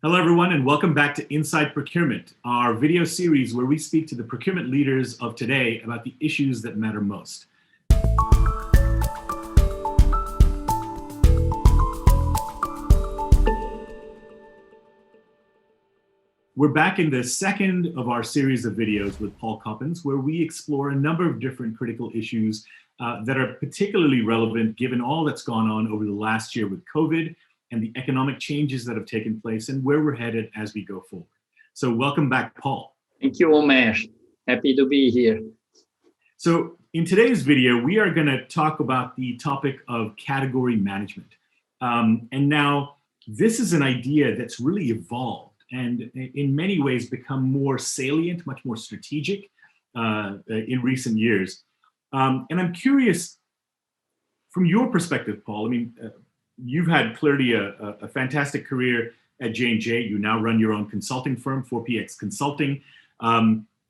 Hello, everyone, and welcome back to Inside Procurement, our video series where we speak to the procurement leaders of today about the issues that matter most. We're back in the second of our series of videos with Paul Coppens, where we explore a number of different critical issues that are particularly relevant given all that's gone on over the last year with COVID and the economic changes that have taken place and where we're headed as we go forward. So welcome back, Paul. Thank you, Omer. Happy to be here. So in today's video, we are going to talk about the topic of category management. And now this is an idea that's really evolved and in many ways become more salient, much more strategic in recent years. And I'm curious, from your perspective, Paul, I mean, you've had clearly a fantastic career at J&J. You now run your own consulting firm, 4PX Consulting.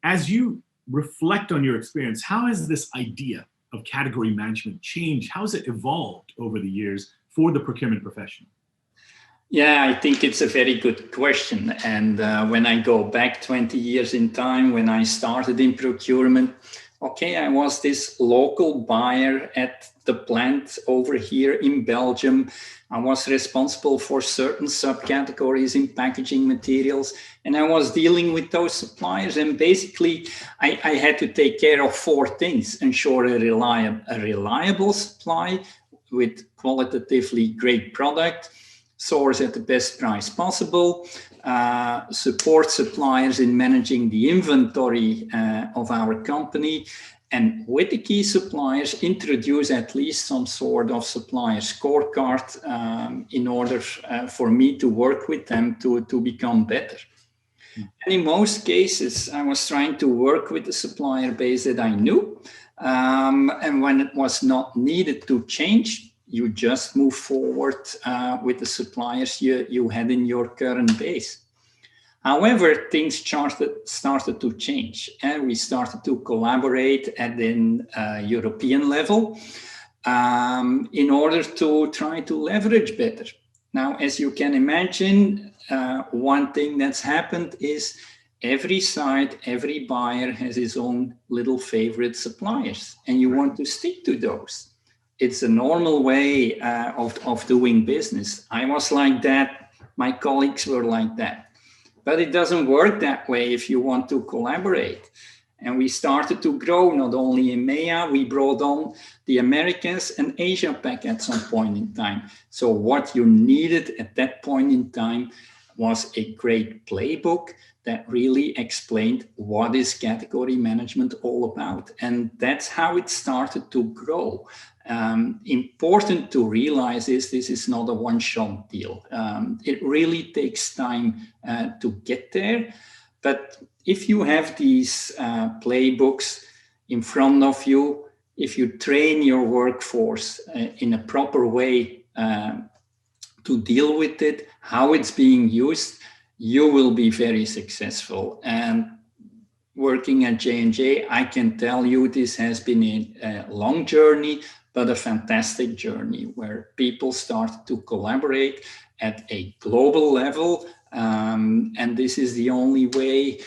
As you reflect on your experience, how has this idea of category management changed? How has it evolved over the years for the procurement profession? Yeah, I think it's a very good question. And when I go back 20 years in time, when I started in procurement, okay, I was this local buyer at the plant over here in Belgium. I was responsible for certain subcategories in packaging materials, and I was dealing with those suppliers. And basically, I had to take care of four things: ensure a reliable supply with qualitatively great product, source at the best price possible, support suppliers in managing the inventory of our company, and with the key suppliers, introduce at least some sort of supplier scorecard in order for me to work with them to become better. And in most cases, I was trying to work with the supplier base that I knew. And when it was not needed to change, you just move forward with the suppliers you had in your current base. However, things started to change, and we started to collaborate at an European level in order to try to leverage better. Now, as you can imagine, one thing that's happened is every site, every buyer has his own little favorite suppliers, and you want to stick to those. It's a normal way of doing business. I was like that. My colleagues were like that. But it doesn't work that way if you want to collaborate. And we started to grow not only in EMEA, we brought on the Americas and Asia Pac at some point in time. So what you needed at that point in time was a great playbook that really explained what is category management all about. And that's how it started to grow. Important to realize is this is not a one-shot deal. It really takes time to get there. But if you have these playbooks in front of you, if you train your workforce in a proper way to deal with it, how it's being used, you will be very successful. And working at J&J, I can tell you this has been a long journey, but a fantastic journey where people start to collaborate at a global level. And this is the only way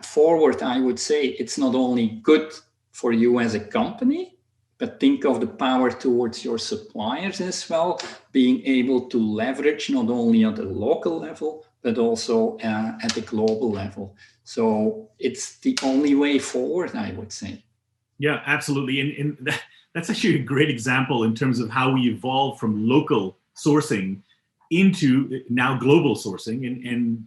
forward, I would say. It's not only good for you as a company, but think of the power towards your suppliers as well, being able to leverage not only at the local level, but also at the global level. So it's the only way forward, I would say. Yeah, absolutely. And that's actually a great example in terms of how we evolved from local sourcing into now global sourcing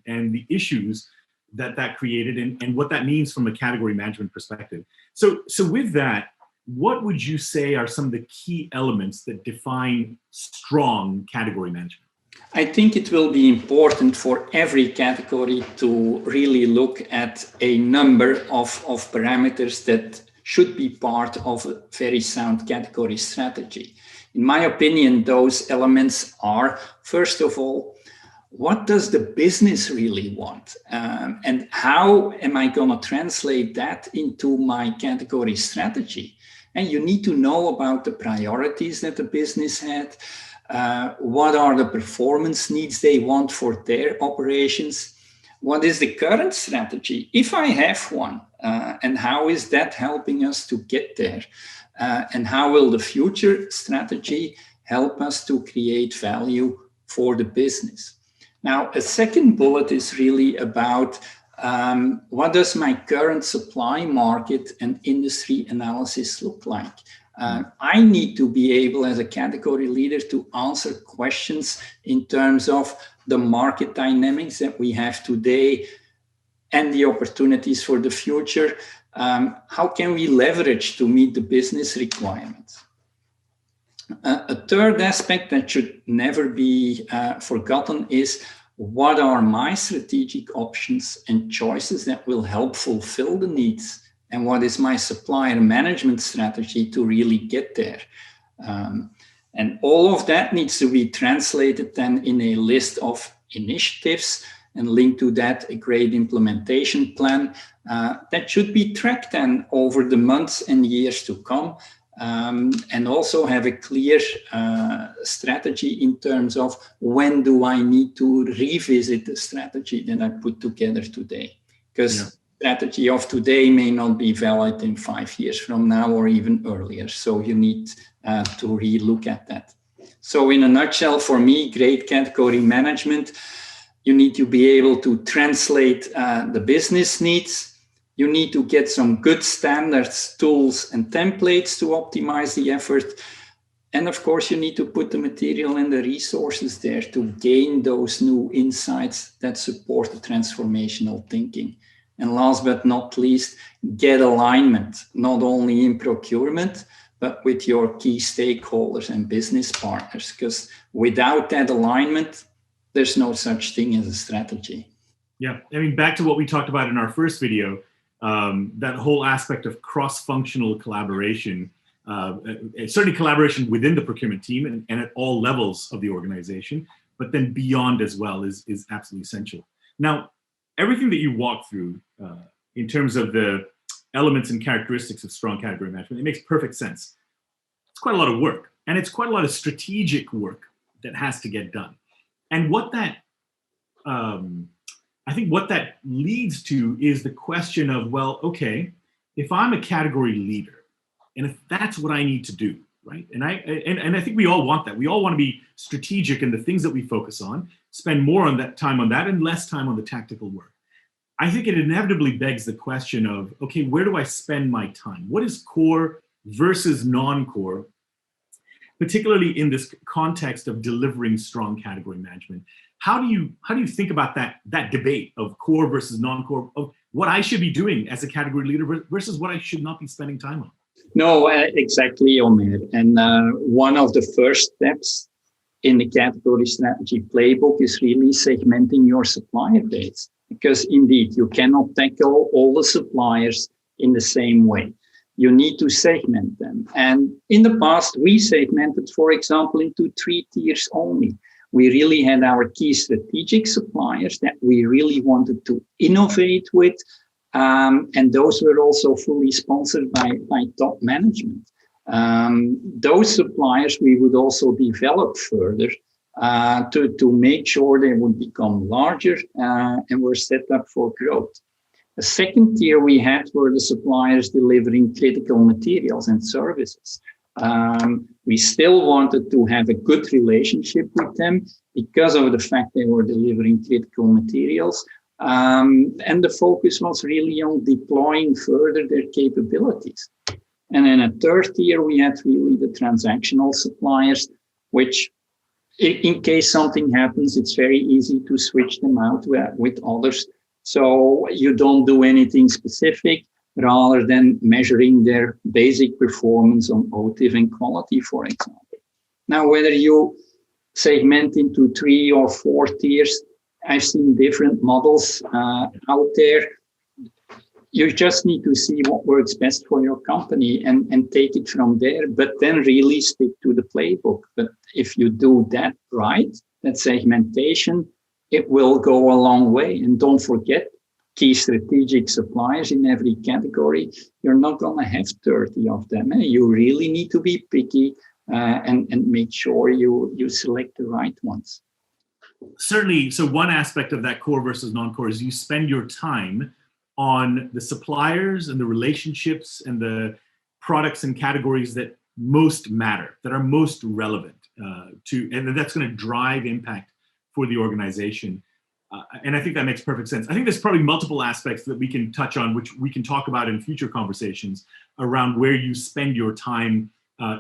and the issues that created and what that means from a category management perspective. So with that, what would you say are some of the key elements that define strong category management? I think it will be important for every category to really look at a number of parameters that should be part of a very sound category strategy. In my opinion, those elements are, first of all, what does the business really want? And how am I going to translate that into my category strategy? And you need to know about the priorities that the business had, what are the performance needs they want for their operations, what is the current strategy, if I have one, and how is that helping us to get there, and how will the future strategy help us to create value for the business. Now, a second bullet is really about what does my current supply market and industry analysis look like? I need to be able, as a category leader, to answer questions in terms of the market dynamics that we have today and the opportunities for the future. How can we leverage to meet the business requirements? A third aspect that should never be forgotten is what are my strategic options and choices that will help fulfill the needs, and what is my supplier management strategy to really get there. And all of that needs to be translated then in a list of initiatives, and linked to that a great implementation plan that should be tracked then over the months and years to come. And also have a clear strategy in terms of when do I need to revisit the strategy that I put together today. Because strategy of today may not be valid in 5 years from now or even earlier. So you need to relook at that. So in a nutshell, for me, great category management, you need to be able to translate the business needs. You need to get some good standards, tools, and templates to optimize the effort. And of course, you need to put the material and the resources there to gain those new insights that support the transformational thinking. And last but not least, get alignment, not only in procurement, but with your key stakeholders and business partners. Because without that alignment, there's no such thing as a strategy. Yeah, I mean, back to what we talked about in our first video, that whole aspect of cross-functional collaboration, certainly collaboration within the procurement team and at all levels of the organization, but then beyond as well is absolutely essential. Now, everything that you walk through in terms of the elements and characteristics of strong category management, it makes perfect sense. It's quite a lot of work, and it's quite a lot of strategic work that has to get done. And what that, I think what that leads to is the question of, well, okay, if I'm a category leader, and if that's what I need to do, right? And I think we all want that. We all want to be strategic in the things that we focus on, spend more on that time on that and less time on the tactical work. I think it inevitably begs the question of, okay, where do I spend my time? What is core versus non-core, particularly in this context of delivering strong category management? How do you think about that debate of core versus non-core, of what I should be doing as a category leader versus what I should not be spending time on? No, exactly, Omer. And one of the first steps in the category strategy playbook is really segmenting your supplier base. Because indeed, you cannot tackle all the suppliers in the same way. You need to segment them. And in the past, we segmented, for example, into 3 tiers only. We really had our key strategic suppliers that we really wanted to innovate with. And those were also fully sponsored by top management. Those suppliers we would also develop further to make sure they would become larger and were set up for growth. The second tier we had were the suppliers delivering critical materials and services. We still wanted to have a good relationship with them because of the fact they were delivering critical materials. And the focus was really on deploying further their capabilities. And in a third tier, we had really the transactional suppliers, which in case something happens, it's very easy to switch them out with others. So you don't do anything specific rather than measuring their basic performance on OTIF and quality, for example. Now, whether you segment into 3 or 4 tiers, I've seen different models out there. You just need to see what works best for your company and take it from there, but then really stick to the playbook. But if you do that right, that segmentation, it will go a long way. And don't forget, key strategic suppliers in every category, you're not going to have 30 of them. You really need to be picky. and make sure you select the right ones. Certainly. So one aspect of that core versus non-core is you spend your time on the suppliers and the relationships and the products and categories that most matter, that are most relevant and that's going to drive impact for the organization. And I think that makes perfect sense. I think there's probably multiple aspects that we can touch on, which we can talk about in future conversations around where you spend your time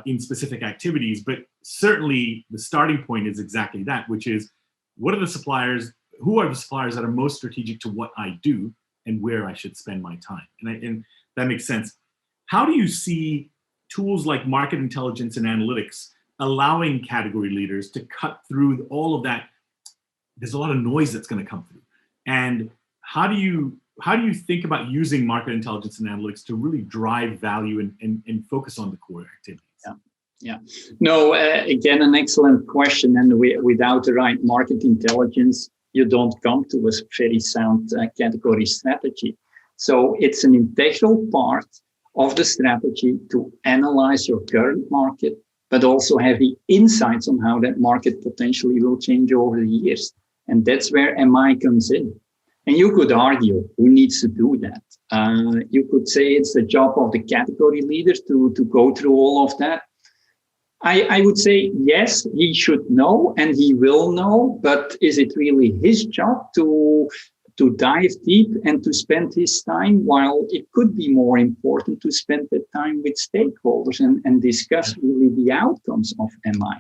in specific activities. But certainly the starting point is exactly that, which is what are the suppliers, who are the suppliers that are most strategic to what I do and where I should spend my time? And that makes sense. How do you see tools like market intelligence and analytics allowing category leaders to cut through all of that? There's a lot of noise that's going to come through. And how do you think about using market intelligence and analytics to really drive value and focus on the core activities? Yeah. No, again, an excellent question. And without the right market intelligence, you don't come to a very sound category strategy. So it's an integral part of the strategy to analyze your current market, but also have the insights on how that market potentially will change over the years. And that's where MI comes in. And you could argue who needs to do that. You could say it's the job of the category leader to go through all of that. I would say, yes, he should know and he will know, but is it really his job to dive deep and to spend his time, while it could be more important to spend that time with stakeholders and discuss really the outcomes of MI?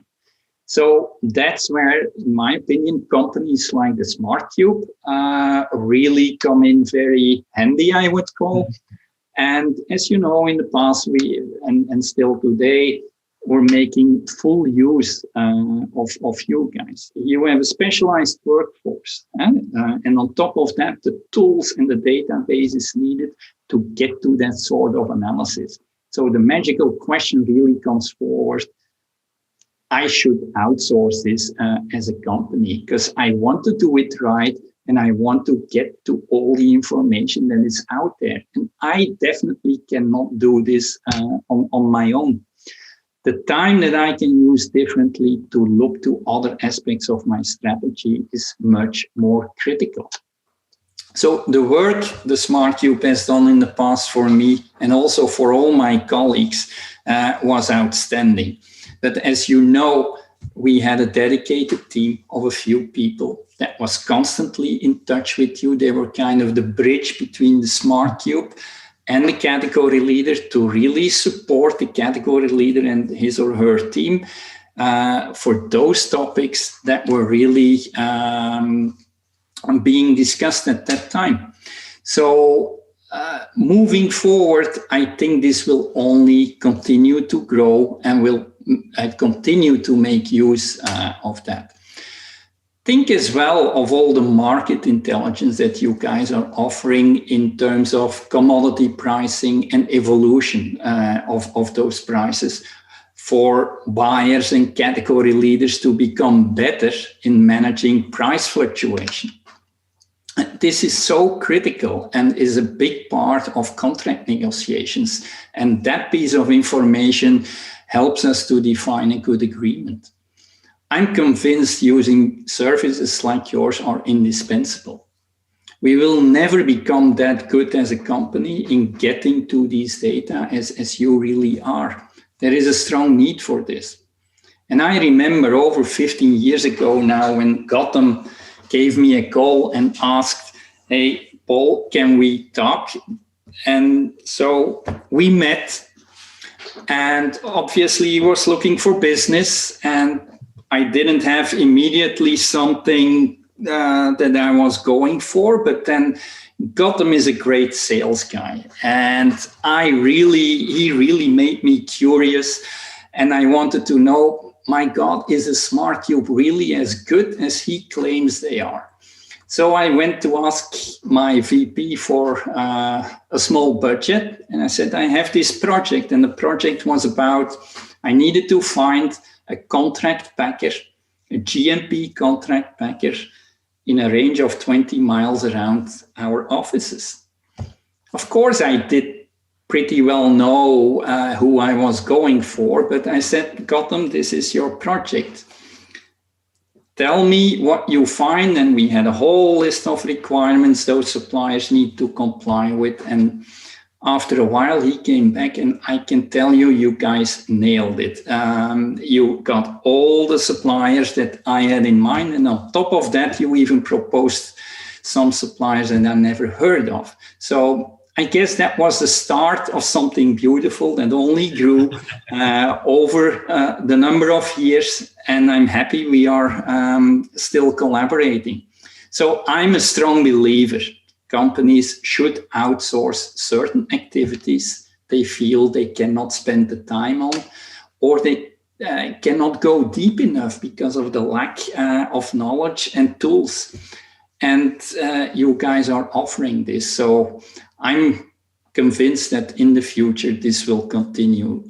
So that's where, in my opinion, companies like the SmartCube really come in very handy, I would call. And as you know, in the past, and still today, we're making full use of you guys. You have a specialized workforce. And on top of that, the tools and the databases needed to get to that sort of analysis. So the magical question really comes forward. I should outsource this as a company because I want to do it right and I want to get to all the information that is out there. And I definitely cannot do this on my own. The time that I can use differently to look to other aspects of my strategy is much more critical. So the work the SmartCube has done in the past for me and also for all my colleagues was outstanding. But as you know, we had a dedicated team of a few people that was constantly in touch with you. They were kind of the bridge between the SmartCube and the category leader to really support the category leader and his or her team for those topics that were really being discussed at that time. So moving forward, I think this will only continue to grow and will continue to make use of that. Think as well of all the market intelligence that you guys are offering in terms of commodity pricing and evolution of those prices for buyers and category leaders to become better in managing price fluctuation. This is so critical and is a big part of contract negotiations. And that piece of information helps us to define a good agreement. I'm convinced using services like yours are indispensable. We will never become that good as a company in getting to these data as you really are. There is a strong need for this. And I remember over 15 years ago now when Gotham gave me a call and asked, hey, Paul, can we talk? And so we met, and obviously he was looking for business, and I didn't have immediately something that I was going for, but then Gotham is a great sales guy. And he really made me curious. And I wanted to know, my God, is a SmartCube really as good as he claims they are? So I went to ask my VP for a small budget. And I said, I have this project. And the project was about, I needed to find a contract packer, a GMP contract packer in a range of 20 miles around our offices. Of course, I did pretty well know who I was going for, but I said, Gotham, this is your project. Tell me what you find. And we had a whole list of requirements those suppliers need to comply with. And after a while, he came back, and I can tell you, you guys nailed it. You got all the suppliers that I had in mind. And on top of that, you even proposed some suppliers that I never heard of. So I guess that was the start of something beautiful that only grew over the number of years. And I'm happy we are still collaborating. So I'm a strong believer. Companies should outsource certain activities they feel they cannot spend the time on, or they cannot go deep enough because of the lack of knowledge and tools. And you guys are offering this. So I'm convinced that in the future, this will continue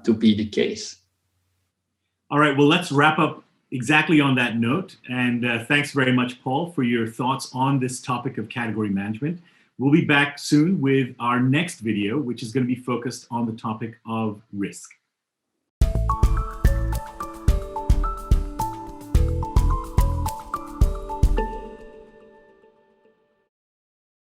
to be the case. All right, well, let's wrap up exactly on that note. And thanks very much, Paul, for your thoughts on this topic of category management. We'll be back soon with our next video, which is going to be focused on the topic of risk.